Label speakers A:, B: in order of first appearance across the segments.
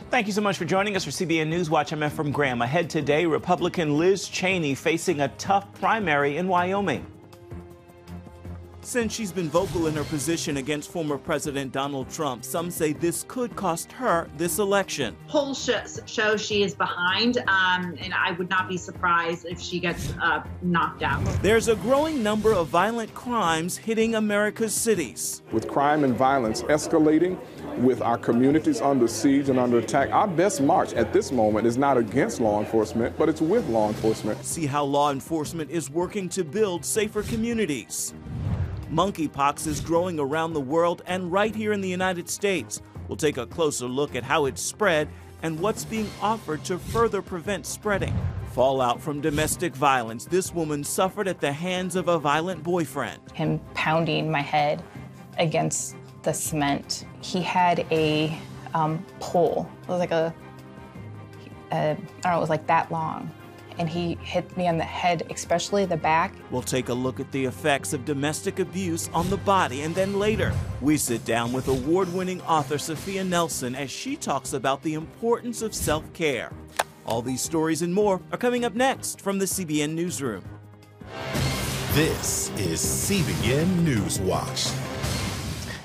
A: Thank you so much for joining us for CBN NewsWatch. I'm Ephraim Graham. Ahead today, Republican Liz Cheney facing a tough primary in Wyoming. Since she's been vocal in her position against former President Donald Trump, some say this could cost her this election.
B: Polls show she is behind, and I would not be surprised if she gets knocked out.
A: There's a growing number of violent crimes hitting America's cities.
C: With crime and violence escalating, with our communities under siege and under attack, our best march at this moment is not against law enforcement, but it's with law enforcement.
A: See how law enforcement is working to build safer communities. Monkeypox is growing around the world and right here in the United States. We'll take a closer look at how it's spread and what's being offered to further prevent spreading. Fallout from domestic violence. This woman suffered at the hands of a violent boyfriend.
D: Him pounding my head against the cement. He had a pole. It was like I don't know, it was like that long. And he hit me on the head, especially the back.
A: We'll take a look at the effects of domestic abuse on the body, and then later, we sit down with award-winning author SOPHIA Nelson as she talks about the importance of self-care. All these stories and more are coming up next from the CBN Newsroom.
E: This is CBN NewsWatch.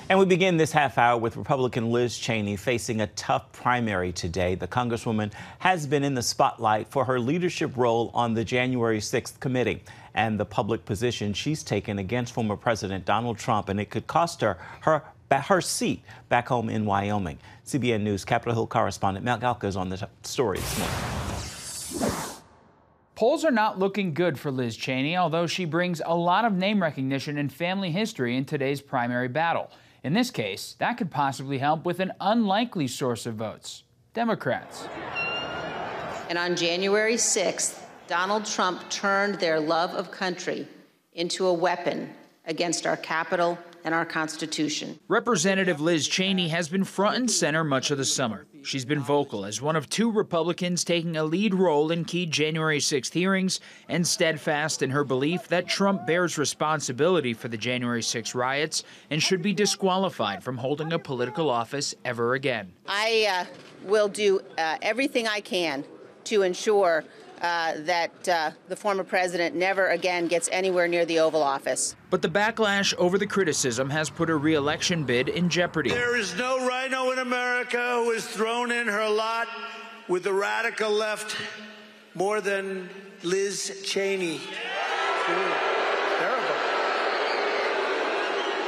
A: And we begin this half hour with Republican Liz Cheney facing a tough primary today. The Congresswoman has been in the spotlight for her leadership role on the January 6th committee and the public position she's taken against former President Donald Trump, and it could cost her her seat back home in Wyoming. CBN News Capitol Hill correspondent Matt Galka is on the story this morning.
F: Polls are not looking good for Liz Cheney, although she brings a lot of name recognition and family history in today's primary battle. In this case, that could possibly help with an unlikely source of votes: Democrats.
G: And on January 6th, Donald Trump turned their love of country into a weapon against our Capitol and our Constitution.
F: Representative Liz Cheney has been front and center much of the summer. She's been vocal as one of two Republicans taking a lead role in key January 6th hearings and steadfast in her belief that Trump bears responsibility for the January 6th riots and should be disqualified from holding a political office ever again.
G: I will do everything I can to ensure that the former president never again gets anywhere near the Oval Office.
F: But the backlash over the criticism has put her re-election bid in jeopardy.
H: There is no rhino in America who has thrown in her lot with the radical left more than Liz Cheney. Terrible.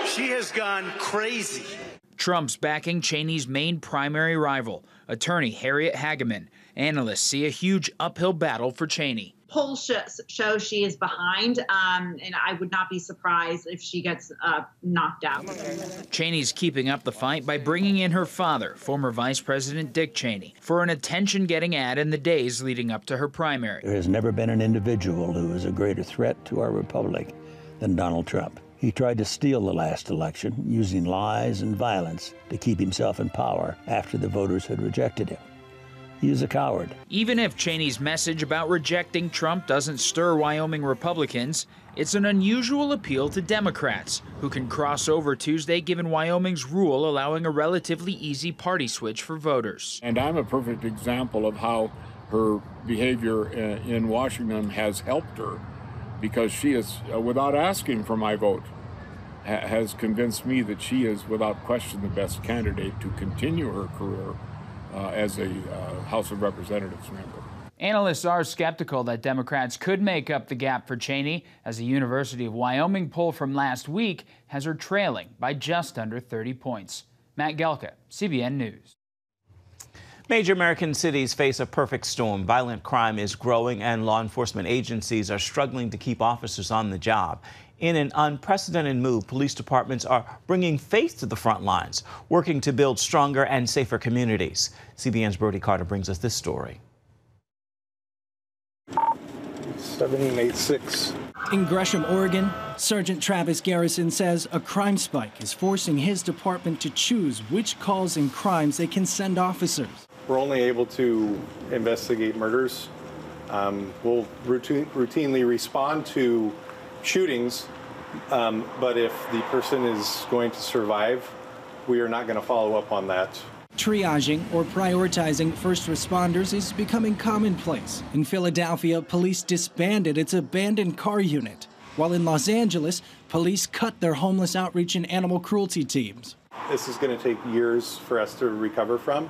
H: She has gone crazy.
F: Trump's backing Cheney's main primary rival, attorney Harriet Hageman. Analysts see a huge uphill battle for Cheney.
B: Polls show she is behind, and I would not be surprised if she gets knocked out.
F: Cheney's keeping up the fight by bringing in her father, former Vice President Dick Cheney, for an attention-getting ad in the days leading up to her primary.
I: There has never been an individual who is a greater threat to our republic than Donald Trump. He tried to steal the last election using lies and violence to keep himself in power after the voters had rejected him. He is a coward.
F: Even if Cheney's message about rejecting Trump doesn't stir Wyoming Republicans, it's an unusual appeal to Democrats, who can cross over Tuesday given Wyoming's rule allowing a relatively easy party switch for voters.
C: And I'm a perfect example of how her behavior in Washington has helped her, because she is, without asking for my vote, has convinced me that she is, without question, the best candidate to continue her career as a House of Representatives member.
F: Analysts are skeptical that Democrats could make up the gap for Cheney, as the University of Wyoming poll from last week has her trailing by just under 30 points. Matt Galka, CBN News.
A: Major American cities face a perfect storm. Violent crime is growing, and law enforcement agencies are struggling to keep officers on the job. In an unprecedented move, police departments are bringing faith to the front lines, working to build stronger and safer communities. CBN's Brody Carter brings us this story.
J: 1786.
K: In Gresham, Oregon, Sergeant Travis Garrison says a crime spike is forcing his department to choose which calls and crimes they can send officers.
J: We're only able to investigate murders. We'll routinely respond to shootings, but if the person is going to survive, we are not going to follow up on that.
K: Triaging or prioritizing first responders is becoming commonplace. In Philadelphia, police disbanded its abandoned car unit, while in Los Angeles, police cut their homeless outreach and animal cruelty teams.
J: This is going to take years for us to recover from,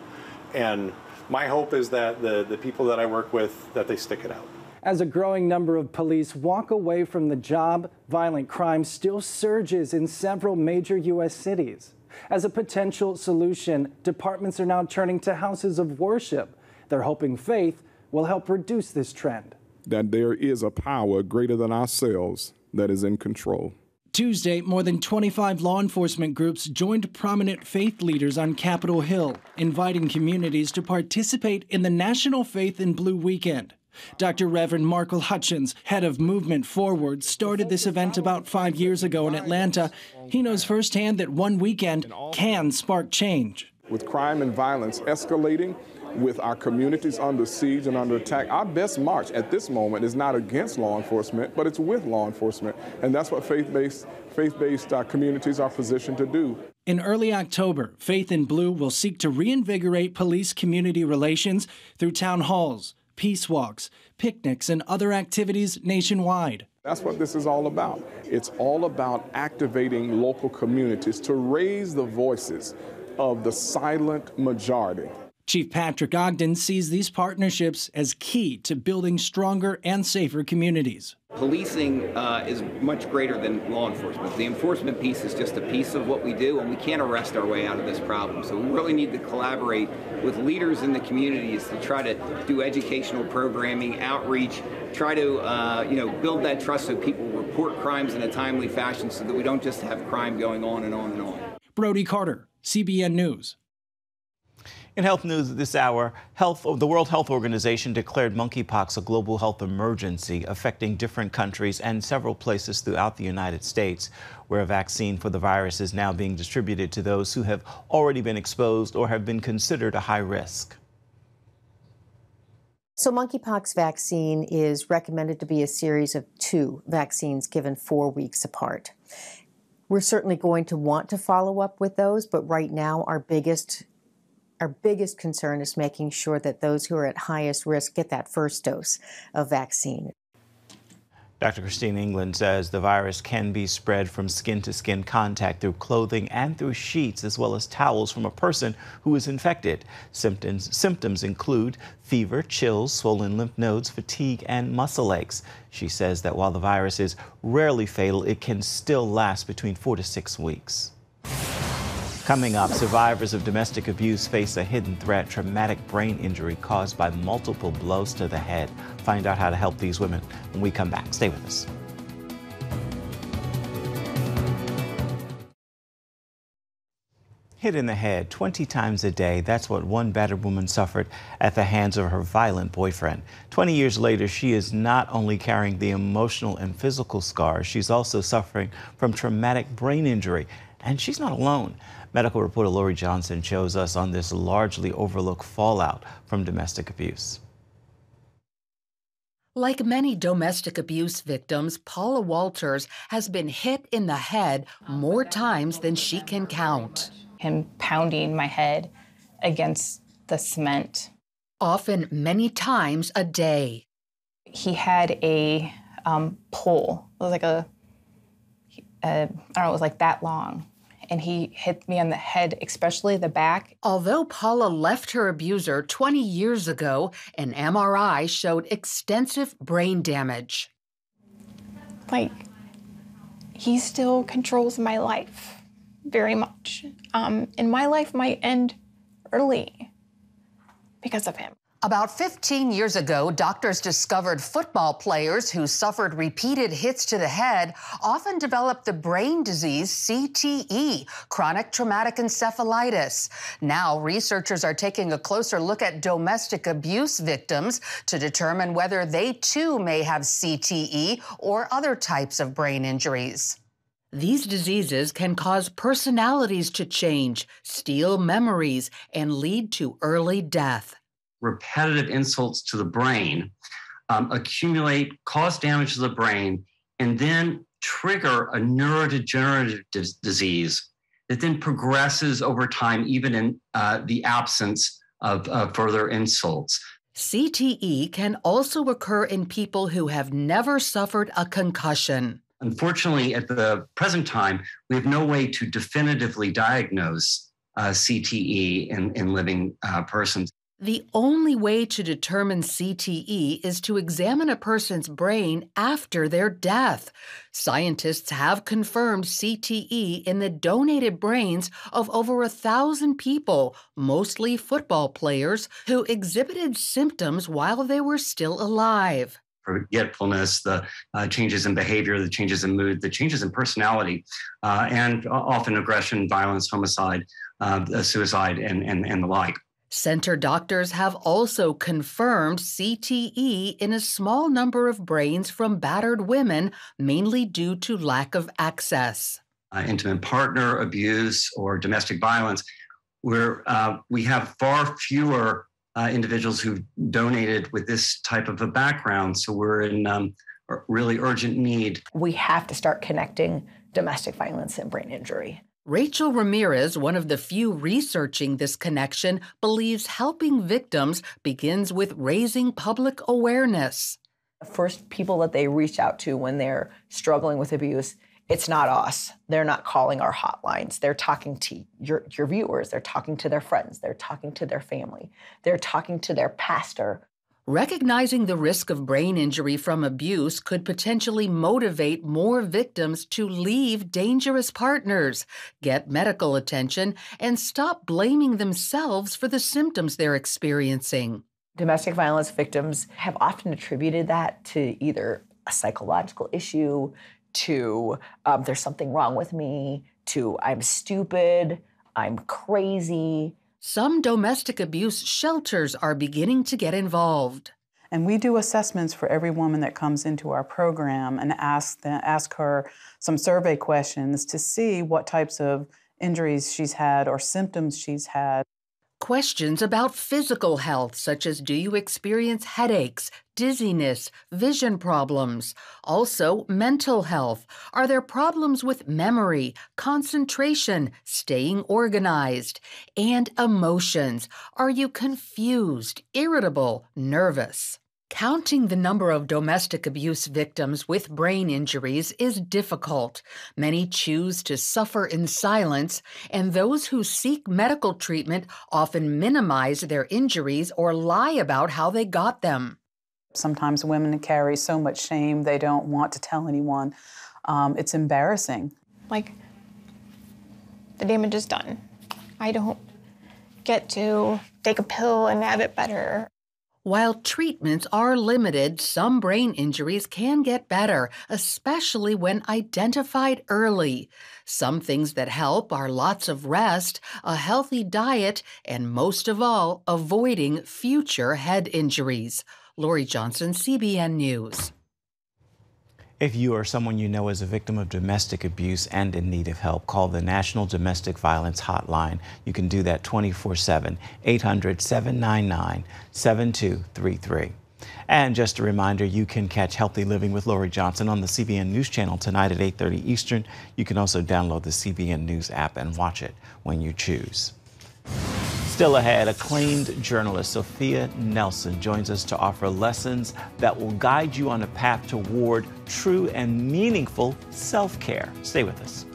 J: and my hope is that the people that I work with, that they stick it out.
K: As a growing number of police walk away from the job, violent crime still surges in several major U.S. cities. As a potential solution, departments are now turning to houses of worship. They're hoping faith will help reduce this trend.
L: That there is a power greater than ourselves that is in control.
K: Tuesday, more than 25 law enforcement groups joined prominent faith leaders on Capitol Hill, inviting communities to participate in the National Faith in Blue Weekend. Dr. Reverend Markle Hutchins, head of Movement Forward, started this event about 5 years ago in Atlanta. He knows firsthand that one weekend can spark change.
L: With crime and violence escalating, with our communities under siege and under attack, our best march at this moment is not against law enforcement, but it's with law enforcement. And that's what faith-based communities are positioned to do.
K: In early October, Faith in Blue will seek to reinvigorate police-community relations through town halls, peace walks, picnics, and other activities nationwide.
L: That's what this is all about. It's all about activating local communities to raise the voices of the silent majority.
K: Chief Patrick Ogden sees these partnerships as key to building stronger and safer communities.
M: Policing is much greater than law enforcement. The enforcement piece is just a piece of what we do, and we can't arrest our way out of this problem. So we really need to collaborate with leaders in the communities to try to do educational programming, outreach, try to build that trust so people report crimes in a timely fashion so that we don't just have crime going on and on and on.
K: Brody Carter, CBN News.
A: In health news this hour, the World Health Organization declared monkeypox a global health emergency affecting different countries and several places throughout the United States, where a vaccine for the virus is now being distributed to those who have already been exposed or have been considered a high risk.
N: So monkeypox vaccine is recommended to be a series of 2 vaccines given 4 weeks apart. We're certainly going to want to follow up with those, but right now our biggest concern is making sure that those who are at highest risk get that first dose of vaccine.
A: Dr. Christine England says the virus can be spread from skin-to-skin contact through clothing and through sheets, as well as towels from a person who is infected. Symptoms include fever, chills, swollen lymph nodes, fatigue, and muscle aches. She says that while the virus is rarely fatal, it can still last between 4 to 6 weeks. Coming up, survivors of domestic abuse face a hidden threat, traumatic brain injury caused by multiple blows to the head. Find out how to help these women when we come back. Stay with us. Hit in the head 20 times a day. That's what one battered woman suffered at the hands of her violent boyfriend. 20 years later, she is not only carrying the emotional and physical scars, she's also suffering from traumatic brain injury. And she's not alone. Medical reporter Lori Johnson shows us on this largely overlooked fallout from domestic abuse.
O: Like many domestic abuse victims, Paula Walters has been hit in the head more times than she can count.
D: Him pounding my head against the cement.
O: Often many times a day.
D: He had a pole. It was like it was like that long. And he hit me on the head, especially the back.
O: Although Paula left her abuser 20 years ago, an MRI showed extensive brain damage.
D: Like, he still controls my life very much. And my life might end early because of him.
O: About 15 years ago, doctors discovered football players who suffered repeated hits to the head often developed the brain disease CTE, chronic traumatic encephalitis. Now, researchers are taking a closer look at domestic abuse victims to determine whether they too may have CTE or other types of brain injuries. These diseases can cause personalities to change, steal memories, and lead to early death.
P: Repetitive insults to the brain accumulate, cause damage to the brain, and then trigger a neurodegenerative disease that then progresses over time, even in the absence of further insults.
O: CTE can also occur in people who have never suffered a concussion.
P: Unfortunately, at the present time, we have no way to definitively diagnose CTE in living persons.
O: The only way to determine CTE is to examine a person's brain after their death. Scientists have confirmed CTE in the donated brains of over 1,000 people, mostly football players, who exhibited symptoms while they were still alive.
P: Forgetfulness, the changes in behavior, the changes in mood, the changes in personality, and often aggression, violence, homicide, suicide, and the like.
O: Center doctors have also confirmed CTE in a small number of brains from battered women, mainly due to lack of access.
P: Intimate partner abuse or domestic violence, where we have far fewer individuals who donated with this type of a background, so we're in really urgent need.
Q: We have to start connecting domestic violence and brain injury.
O: Rachel Ramirez, one of the few researching this connection, believes helping victims begins with raising public awareness.
Q: The first people that they reach out to when they're struggling with abuse, it's not us. They're not calling our hotlines. They're talking to your viewers. They're talking to their friends. They're talking to their family. They're talking to their pastor.
O: Recognizing the risk of brain injury from abuse could potentially motivate more victims to leave dangerous partners, get medical attention, and stop blaming themselves for the symptoms they're experiencing.
Q: Domestic violence victims have often attributed that to either a psychological issue, to there's something wrong with me, to I'm stupid, I'm crazy.
O: Some domestic abuse shelters are beginning to get involved.
R: And we do assessments for every woman that comes into our program and ask her some survey questions to see what types of injuries she's had or symptoms she's had.
O: Questions about physical health, such as do you experience headaches, dizziness, vision problems? Also, mental health. Are there problems with memory, concentration, staying organized? And emotions. Are you confused, irritable, nervous? Counting the number of domestic abuse victims with brain injuries is difficult. Many choose to suffer in silence, and those who seek medical treatment often minimize their injuries or lie about how they got them.
R: Sometimes women carry so much shame they don't want to tell anyone. It's embarrassing.
D: Like, the damage is done. I don't get to take a pill and have it better.
O: While treatments are limited, some brain injuries can get better, especially when identified early. Some things that help are lots of rest, a healthy diet, and most of all, avoiding future head injuries. Lori Johnson, CBN News.
A: If you or someone you know is a victim of domestic abuse and in need of help, call the National Domestic Violence Hotline. You can do that 24/7, 800-799-7233. And just a reminder, you can catch Healthy Living with Lori Johnson on the CBN News Channel tonight at 8:30 Eastern. You can also download the CBN News app and watch it when you choose. Still ahead, acclaimed journalist Sophia Nelson joins us to offer lessons that will guide you on a path toward true and meaningful self-care. Stay with us.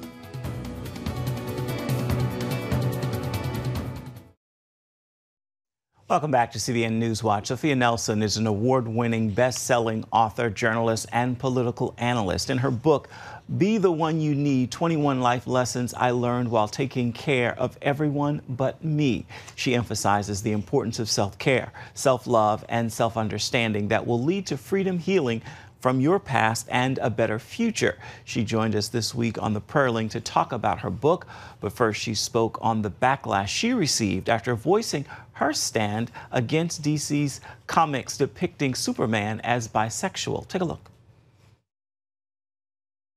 A: Welcome back to CBN NewsWatch. Sophia Nelson is an award-winning, best-selling author, journalist, and political analyst. In her book, Be the One You Need, 21 Life Lessons I Learned While Taking Care of Everyone But Me, she emphasizes the importance of self-care, self-love, and self-understanding that will lead to freedom, healing from your past and a better future. She joined us this week on the Prayer Link to talk about her book, but first she spoke on the backlash she received after voicing her stand against DC's comics depicting Superman as bisexual. Take a look.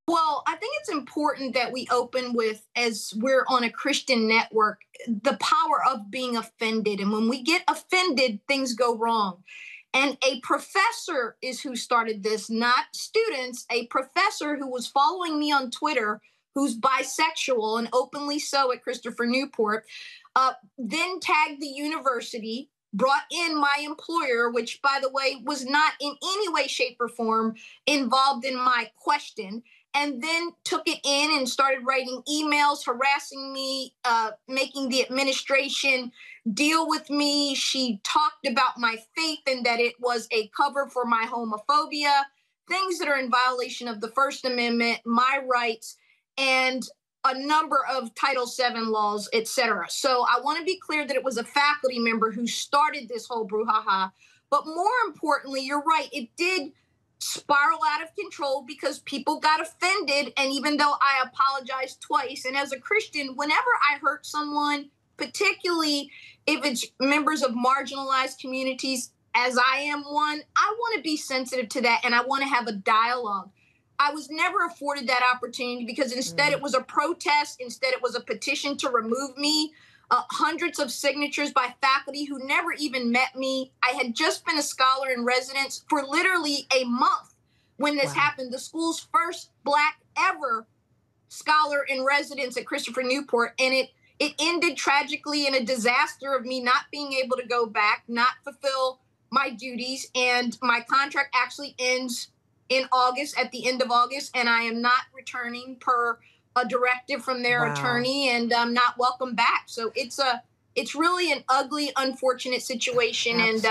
S: Well, I think it's important that we open with, as we're on a Christian network, the power of being offended. And when we get offended, things go wrong. And a professor is who started this, not students. A professor who was following me on Twitter who's bisexual and openly so at Christopher Newport, then tagged the university, brought in my employer, which, by the way, was not in any way, shape, or form involved in my question, and then took it in and started writing emails, harassing me, making the administration deal with me. She talked about my faith and that it was a cover for my homophobia, things that are in violation of the First Amendment, my rights, and a number of Title VII laws, et cetera. So I want to be clear that it was a faculty member who started this whole brouhaha. But more importantly, you're right, it did spiral out of control because people got offended. And even though I apologized twice, and as a Christian, whenever I hurt someone, particularly if it's members of marginalized communities, as I am one, I want to be sensitive to that and I want to have a dialogue. I was never afforded that opportunity because instead it was a protest. Instead, it was a petition to remove me. Hundreds of signatures by faculty who never even met me. I had just been a scholar in residence for literally a month when this happened. The school's first Black ever scholar in residence at Christopher Newport. And it ended tragically in a disaster of me not being able to go back, not fulfill my duties. And my contract actually ends in August, at the end of August, and I am not returning per a directive from their attorney, and I'm not welcome back. So it's really an ugly, unfortunate situation, and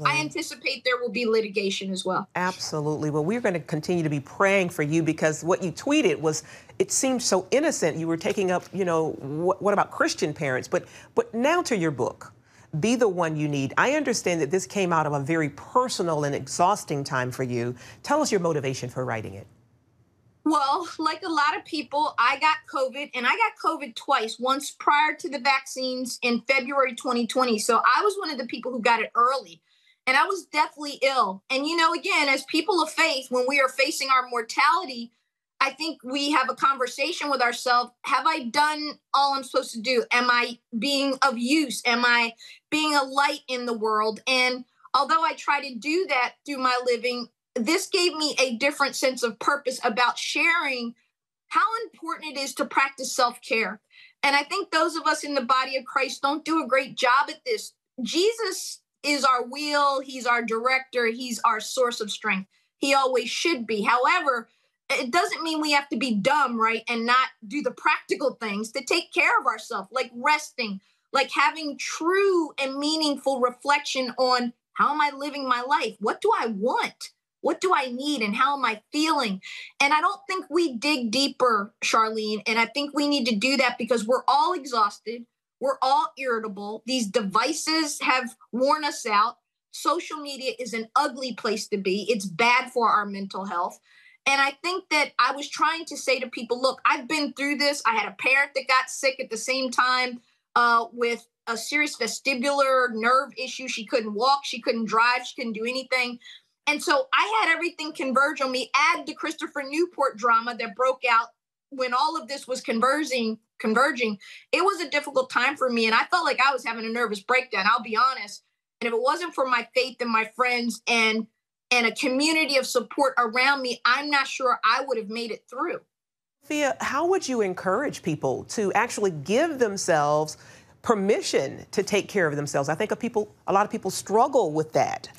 S: I anticipate there will be litigation as well.
T: Absolutely. Well, we're going to continue to be praying for you because what you tweeted was, it seemed so innocent. You were taking up, you know, what about Christian parents? But now to your book. Be the One You Need. I understand that this came out of a very personal and exhausting time for you. Tell us your motivation for writing it.
S: Well, like a lot of people, I got COVID, and I got COVID twice, once prior to the vaccines in February 2020. So I was one of the people who got it early, and I was deathly ill. And, you know, again, as people of faith, when we are facing our mortality, I think we have a conversation with ourselves. Have I done all I'm supposed to do? Am I being of use? Am I being a light in the world? And although I try to do that through my living, this gave me a different sense of purpose about sharing how important it is to practice self-care. And I think those of us in the body of Christ don't do a great job at this. Jesus is our wheel. He's our director. He's our source of strength. He always should be. However, it doesn't mean we have to be dumb, right? And not do the practical things to take care of ourselves, like resting, like having true and meaningful reflection on how am I living my life? What do I want? What do I need? And how am I feeling? And I don't think we dig deeper, Charlene. And I think we need to do that because we're all exhausted. We're all irritable. These devices have worn us out. Social media is an ugly place to be. It's bad for our mental health. And I think that I was trying to say to people, look, I've been through this. I had a parent that got sick at the same time with a serious vestibular nerve issue. She couldn't walk. She couldn't drive. She couldn't do anything. And so I had everything converge on me. Add the Christopher Newport drama that broke out when all of this was converging. It was a difficult time for me. And I felt like I was having a nervous breakdown, I'll be honest. And if it wasn't for my faith and my friends and a community of support around me, I'm not sure I would have made it through.
T: Sophia, how would you encourage people to actually give themselves permission to take care of themselves? I think a lot of people struggle with that.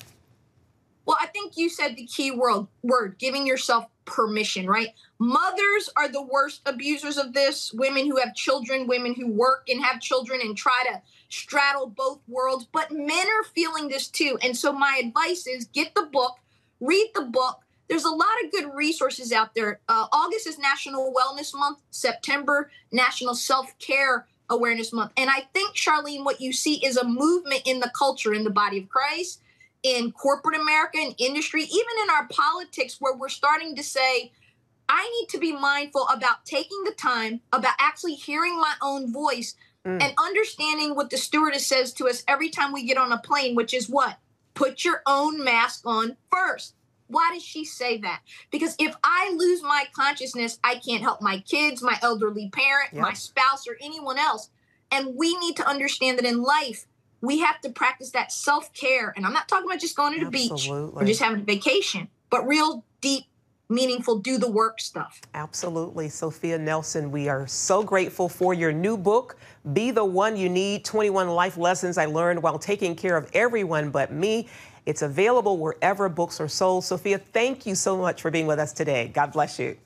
S: Well, I think you said the key word, giving yourself permission, right? Mothers are the worst abusers of this. Women who have children, women who work and have children and try to straddle both worlds. But men are feeling this too. And so my advice is get the book, read the book. There's a lot of good resources out there. August is National Wellness Month, September, National Self-Care Awareness Month. And I think, Charlene, what you see is a movement in the culture, in the body of Christ, in corporate America, in industry, even in our politics, where we're starting to say, I need to be mindful about taking the time, about actually hearing my own voice and understanding what the stewardess says to us every time we get on a plane, which is what? Put your own mask on first. Why does she say that? Because if I lose my consciousness, I can't help my kids, my elderly parent, my spouse, or anyone else. And we need to understand that in life, we have to practice that self-care. And I'm not talking about just going to the beach or just having a vacation, but real deep meaningful, do the work stuff.
T: Absolutely. Sophia Nelson, we are so grateful for your new book, Be the One You Need, 21 Life Lessons I Learned While Taking Care of Everyone But Me. It's available wherever books are sold. Sophia, thank you so much for being with us today. God bless you.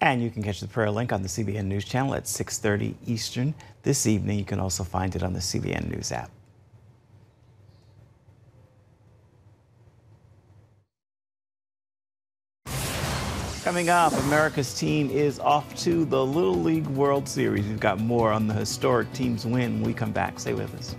A: And you can catch the prayer link on the CBN News channel at 6:30 Eastern this evening. You can also find it on the CBN News app. Coming up, America's team is off to the Little League World Series. We've got more on the historic team's win when we come back. Stay with us.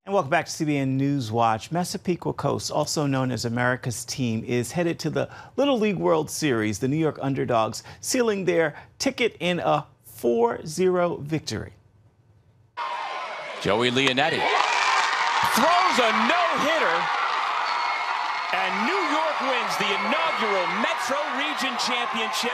A: Welcome back to CBN NewsWatch. MASSAPEQUA Coast, also known as America's team, is headed to the Little League World Series. The New York Underdogs sealing their ticket in a 4-0 victory.
U: Joey Leonetti throws a no-hitter, and New York wins the inaugural Metro Region Championship.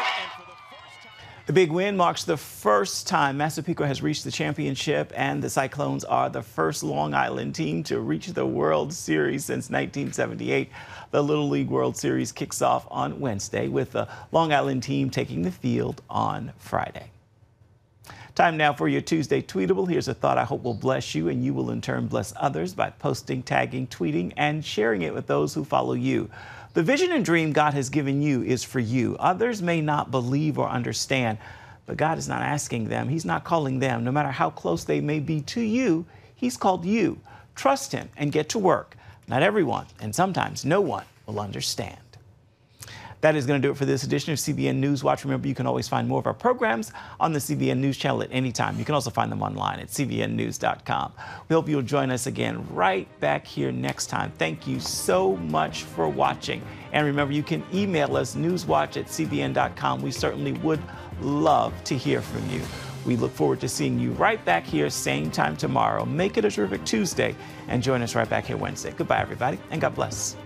A: The big win marks the first time Massapequa has reached the championship, and the Cyclones are the first Long Island team to reach the World Series since 1978. The Little League World Series kicks off on Wednesday with the Long Island team taking the field on Friday. Time now for your Tuesday Tweetable. Here's a thought I hope will bless you, and you will in turn bless others by posting, tagging, tweeting, and sharing it with those who follow you. The vision and dream God has given you is for you. Others may not believe or understand, but God is not asking them. He's not calling them. No matter how close they may be to you, He's called you. Trust Him and get to work. Not everyone, and sometimes no one, will understand. That is going to do it for this edition of CBN NewsWatch. Remember, you can always find more of our programs on the CBN News channel at any time. You can also find them online at cbnnews.com. We hope you'll join us again right back here next time. Thank you so much for watching. And remember, you can email us, newswatch@cbn.com. We certainly would love to hear from you. We look forward to seeing you right back here, same time tomorrow. Make it a terrific Tuesday, and join us right back here Wednesday. Goodbye, everybody, and God bless.